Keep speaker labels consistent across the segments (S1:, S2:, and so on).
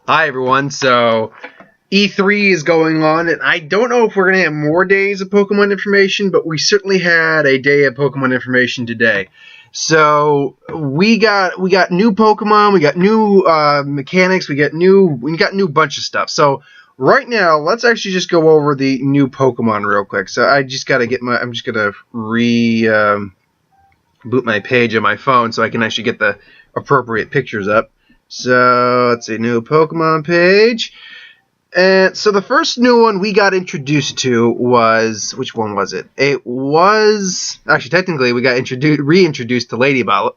S1: Hi everyone, so E3 is going on, and I don't know if we're going to have more days of Pokemon information, but we certainly had a day of Pokemon information today. So we got new Pokemon, we got new mechanics, we got new bunch of stuff. So right now, let's actually just go over the new Pokemon real quick. So I'm just gonna boot my page on my phone so I can actually get the appropriate pictures up. So let's see, new Pokemon page. And so the first new one we got introduced to was, which one was it? It was, actually technically we got reintroduced to Ladyball.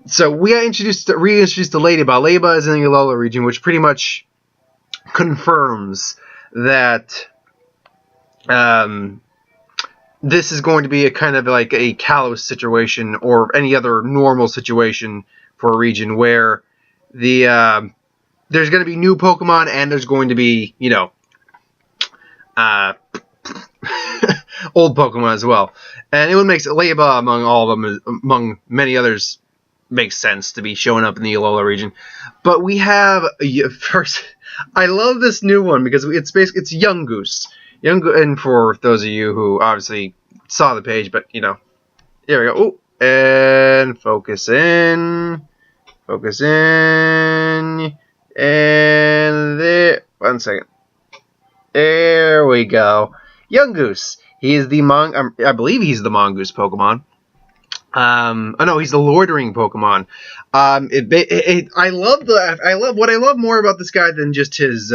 S1: So we got reintroduced to Ladyball. Ladyball is in the Alola region, which pretty much confirms that this is going to be a kind of like a Kalos situation or any other normal situation for a region where there's going to be new Pokemon and there's going to be, old Pokemon as well. And it would make Layba among all of them, among many others, makes sense to be showing up in the Alola region. But we have first. I love this new one because it's Yungoos. And for those of you who obviously saw the page, but here we go. Ooh, and focus in. Focus in, and there. 1 second. There we go. Yungoos. He is the I believe he's the Mongoose Pokemon. Oh no, he's the Loitering Pokemon. I love more about this guy than just his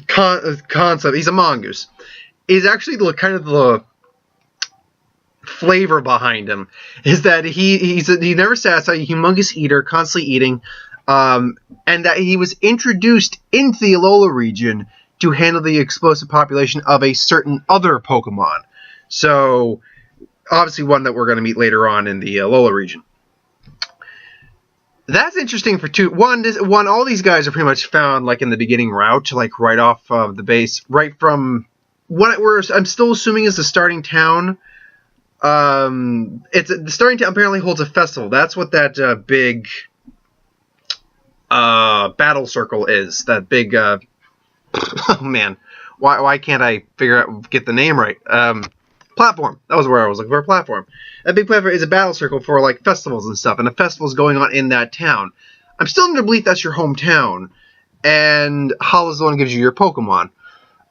S1: concept. He's a Mongoose. He's actually the flavor behind him is that he never satisfied, a humongous eater, constantly eating, and that he was introduced into the Alola region to handle the explosive population of a certain other Pokemon. So obviously one that we're going to meet later on in the Alola region. That's interesting for two. One, all these guys are pretty much found like in the beginning route, like right off of the base, right from what I'm still assuming is the starting town. The starting town apparently holds a festival. That's what that big battle circle is. That big oh man, why can't I get the name right? Platform. That was where I was looking for, a platform. That big platform is a battle circle for like festivals and stuff, and a festival is going on in that town. I'm still under belief that's your hometown, and Holo's the one who gives you your Pokemon.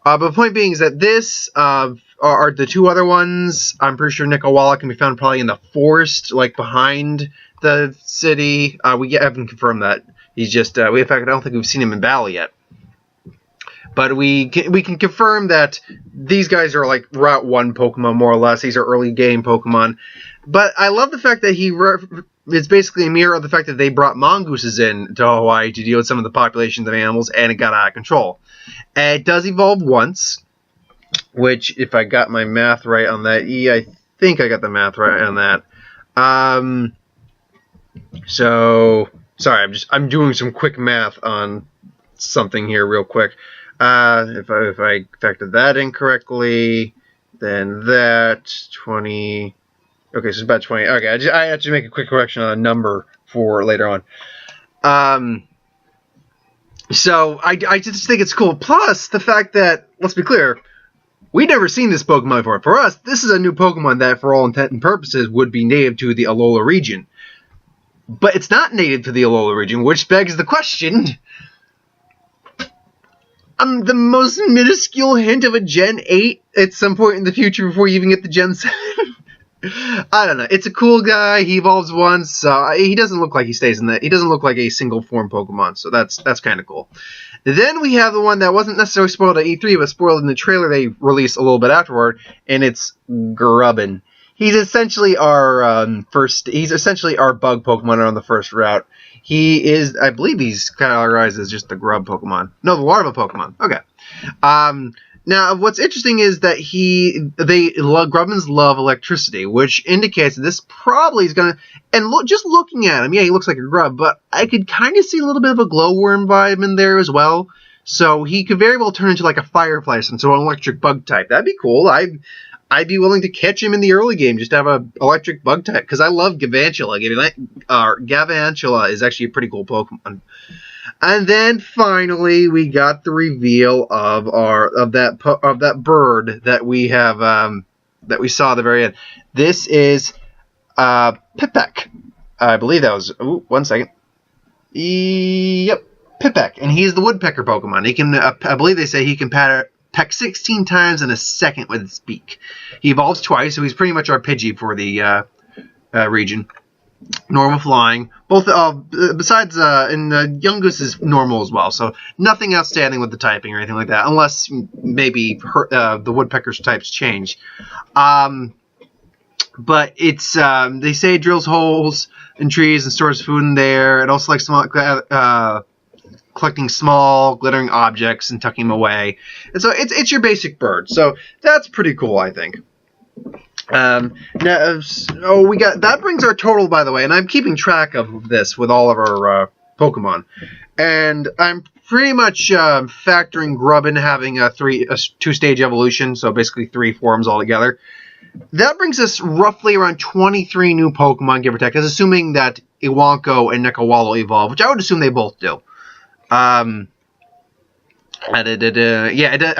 S1: But the point being is that this are the two other ones. I'm pretty sure Nikawala can be found probably in the forest, like behind the city. We haven't confirmed that. He's just, in fact, I don't think we've seen him in battle yet. But we can confirm that these guys are like Route 1 Pokemon, more or less. These are early game Pokemon. But I love the fact that it's basically a mirror of the fact that they brought mongooses in to Hawaii to deal with some of the populations of animals, and it got out of control. And it does evolve once, which, if I got my math right on that, I think I got the math right on that. So, sorry, I'm doing some quick math on something here real quick. If I factored that incorrectly, then that 20. Okay, so it's about 20. Okay, I have to make a quick correction on a number for later on. So I just think it's cool. Plus the fact that, let's be clear, we've never seen this Pokemon before. For us, this is a new Pokemon that, for all intent and purposes, would be native to the Alola region. But it's not native to the Alola region, which begs the question. The most minuscule hint of a Gen 8 at some point in the future before you even get the Gen 7. I don't know. It's a cool guy. He evolves once. He doesn't look like he stays in that. He doesn't look like a single form Pokemon. So that's kind of cool. Then we have the one that wasn't necessarily spoiled at E3, but spoiled in the trailer they released a little bit afterward, and it's Grubbin. He's essentially our He's essentially our bug Pokemon on the first route. He is, I believe, he's categorized as just the grub Pokemon. No, the larva Pokemon. Okay. Now, what's interesting is that Grubbins love electricity, which indicates that this probably is going to, and just looking at him, yeah, he looks like a grub, but I could kind of see a little bit of a glowworm vibe in there as well. So he could very well turn into like a firefly, so an electric bug type. That'd be cool. I'd be willing to catch him in the early game just to have a electric bug type because I love Gavantula. Gavantula is actually a pretty cool Pokemon. And then finally we got the reveal of that bird that we have that we saw at the very end. This is Pipek. I believe that was. Ooh, 1 second. Yep, Pipek, and he's the woodpecker Pokemon. He can, I believe they say he can peck 16 times in a second with his beak. He evolves twice, so he's pretty much our Pidgey for the region. Normal flying, both besides and Yungoos is normal as well, so nothing outstanding with the typing or anything like that, unless maybe the woodpecker's types change. But it's they say it drills holes in trees and stores food in there. It also likes collecting small glittering objects and tucking them away. And so it's your basic bird. So that's pretty cool, I think. Now, we got that brings our total, by the way, and I'm keeping track of this with all of our Pokemon, and I'm pretty much factoring Grubbin having a 2-stage evolution, so basically 3 forms altogether. That brings us roughly around 23 new Pokemon, give or take. That's assuming that Iwanko and Nekawalo evolve, which I would assume they both do. I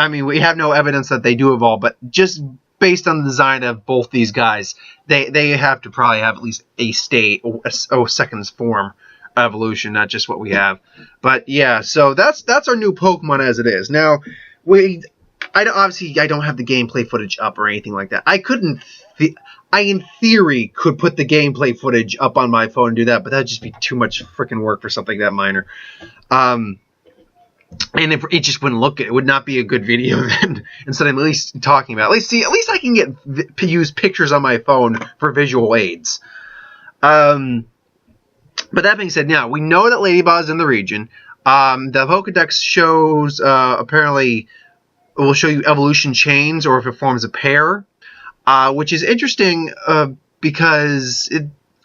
S1: mean, we have no evidence that they do evolve, but just based on the design of both these guys, they have to probably have at least a second form evolution, not just what we have. But yeah, so that's our new Pokemon as it is. Now, I don't have the gameplay footage up or anything like that. I in theory could put the gameplay footage up on my phone and do that, but that'd just be too much freaking work for something that minor. And if it just wouldn't look good, it would not be a good video then. Instead of at least talking about it. At least I can use pictures on my phone for visual aids. But that being said, now we know that Ladybug is in the region. The Pokedex shows apparently it will show you evolution chains or if it forms a pair, which is interesting because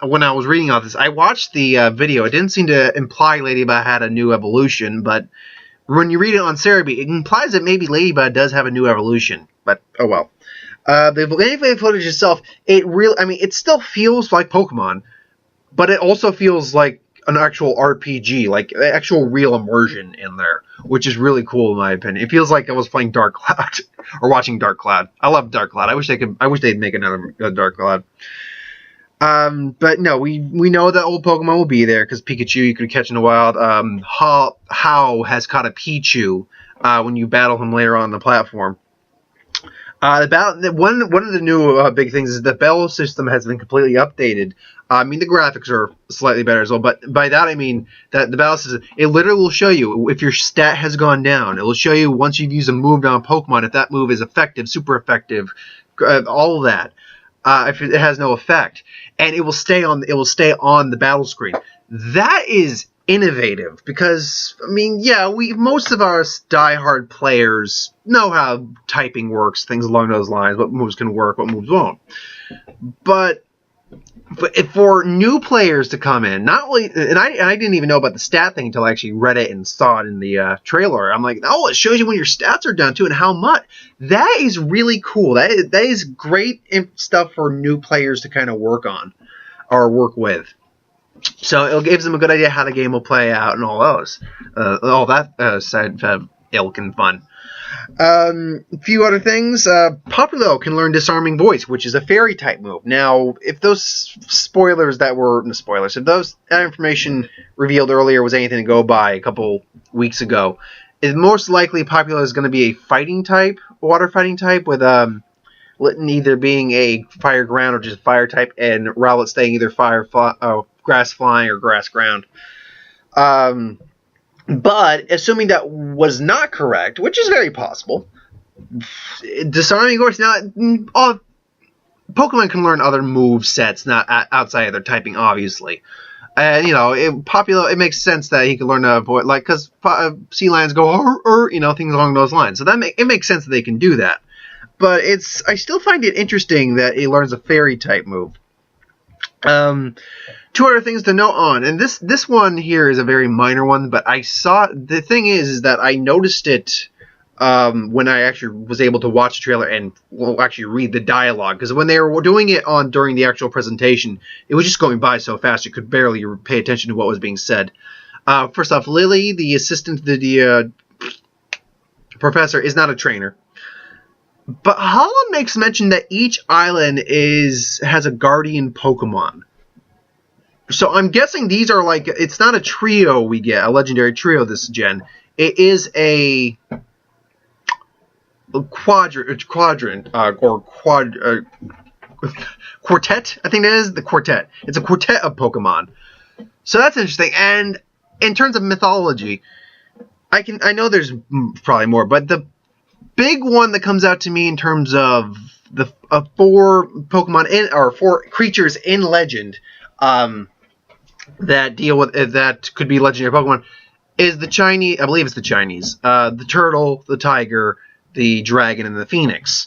S1: when I was reading all this, I watched the video. It didn't seem to imply Ladybug had a new evolution, but when you read it on Cerebi, it implies that maybe Ladybug does have a new evolution. But oh well. The gameplay footage itself, it still feels like Pokemon, but it also feels like an actual RPG, like actual real immersion in there, which is really cool in my opinion. It feels like I was playing Dark Cloud or watching Dark Cloud. I love Dark Cloud. I wish they'd make another Dark Cloud. But no, we know that old Pokemon will be there because Pikachu you could catch in the wild. How has caught a Pichu when you battle him later on the platform. One of the new big things is the battle system has been completely updated. I mean, the graphics are slightly better as well, but by that I mean that the battle system, it literally will show you if your stat has gone down. It will show you once you've used a move on Pokemon if that move is effective, super effective, all of that. If it has no effect, and it will stay on the battle screen. That is innovative because I mean, yeah, most of our diehard players know how typing works, things along those lines, what moves can work, what moves won't. But if for new players to come in, not only, and I didn't even know about the stat thing until I actually read it and saw it in the trailer. I'm like, oh, it shows you when your stats are down too and how much. That is really cool. That is great stuff for new players to kind of work on or work with. So it gives them a good idea how the game will play out and all that side of ilk and fun. A few other things. Popplio can learn Disarming Voice, which is a fairy type move. Now, if those if that information revealed earlier was anything to go by a couple weeks ago, it's most likely Popplio is going to be a fighting type, water fighting type, with Litten either being a fire ground or just fire type, and Rowlet staying either grass flying or grass ground. But assuming that was not correct, which is very possible, Disarming Voice, now all Pokemon can learn other move sets not outside of their typing, obviously. And Popplio, it makes sense that he could learn a voice, like because sea lions go things along those lines. So it makes sense that they can do that. But I still find it interesting that he learns a fairy type move. Two other things to note on, and this one here is a very minor one, but the thing is that I noticed it when I actually was able to watch the trailer and actually read the dialogue. Because when they were doing it during the actual presentation, it was just going by so fast you could barely pay attention to what was being said. First off, Lily, the assistant to the professor, is not a trainer. But Hala makes mention that each island has a guardian Pokemon. So I'm guessing these are like, it's not a trio we get, a legendary trio this gen. It is a quartet, I think it is, the quartet. It's a quartet of Pokemon. So that's interesting. And in terms of mythology, I know there's probably more, but the big one that comes out to me in terms of the 4 Pokemon or 4 creatures in Legend that deal with that could be legendary Pokemon is the Chinese. I believe it's the Chinese. The turtle, the tiger, the dragon, and the phoenix.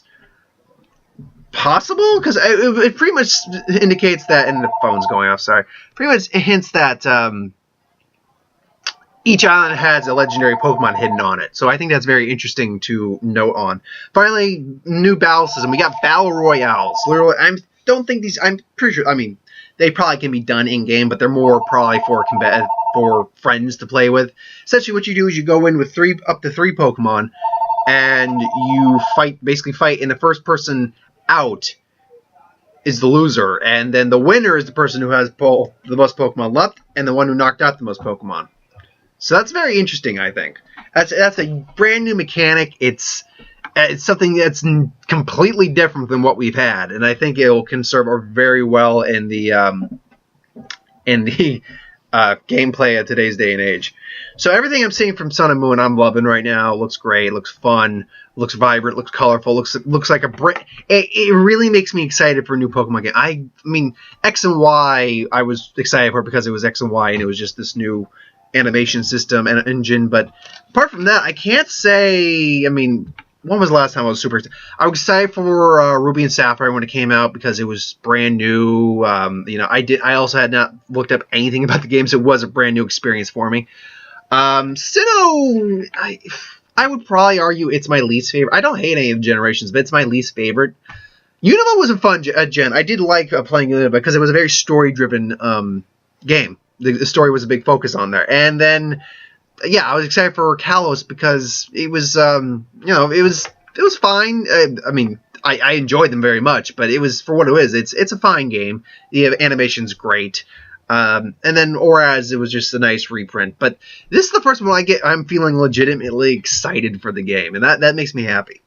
S1: Possible? Because it pretty much indicates that, and the phone's going off. Sorry. Pretty much hints that each island has a legendary Pokemon hidden on it. So I think that's very interesting to note on. Finally, new battle system. We got battle royales. Literally, I'm pretty sure. I mean, they probably can be done in game, but they're more probably for friends to play with. Essentially, what you do is you go in with up to 3 Pokemon, and you basically fight, and the first person out is the loser, and then the winner is the person who has the most Pokemon left, and the one who knocked out the most Pokemon. So that's very interesting, I think. That's a brand new mechanic. It's something that's completely different than what we've had, and I think it can serve very well in the gameplay of today's day and age. So everything I'm seeing from Sun and Moon, I'm loving right now. It looks great. It looks fun. It looks vibrant. It looks colorful. Looks like it really makes me excited for a new Pokemon game. I mean, X and Y, I was excited for it because it was X and Y, and it was just this new animation system and engine. But apart from that, I can't say. I mean, when was the last time I was super excited? I was excited for Ruby and Sapphire when it came out because it was brand new. I also had not looked up anything about the game, so it was a brand new experience for me. Sinnoh, I would probably argue it's my least favorite. I don't hate any of the generations, but it's my least favorite. Unova was a fun gen. I did like playing Unova because it was a very story-driven game. The story was a big focus on there. And then, yeah, I was excited for Kalos because it was, it was fine. I mean, I enjoyed them very much, but it was for what it is. It's a fine game. The animation's great. And then Oraz, it was just a nice reprint. But this is the first one I'm feeling legitimately excited for the game, and that makes me happy.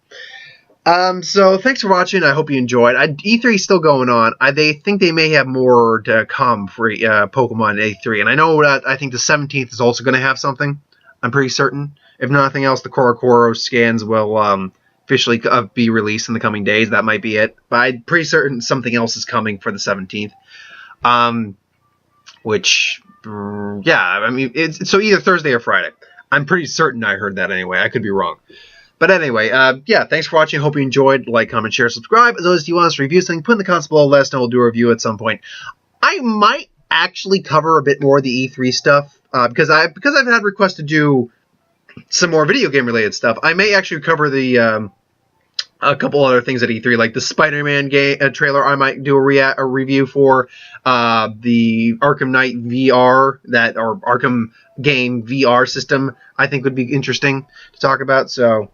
S1: So thanks for watching. I hope you enjoyed. E3 is still going on. They think they may have more to come for Pokemon E3, and I know that I think the 17th is also going to have something. I'm pretty certain. If nothing else, the Korokoro scans will officially be released in the coming days. That might be it, but I'm pretty certain something else is coming for the 17th. Which, yeah, I mean, it's so either Thursday or Friday. I'm pretty certain I heard that anyway. I could be wrong. But anyway, yeah, thanks for watching. Hope you enjoyed. Like, comment, share, subscribe. As always, if you want us to review something, put in the comments below. Let us know. We'll do a review at some point. I might actually cover a bit more of the E3 stuff because I've had requests to do some more video game related stuff. I may actually cover the a couple other things at E3, like the Spider-Man game trailer. I might do a review for the Arkham Knight VR or Arkham game VR system. I think would be interesting to talk about. So,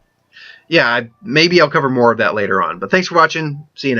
S1: yeah, maybe I'll cover more of that later on. But thanks for watching. See you next.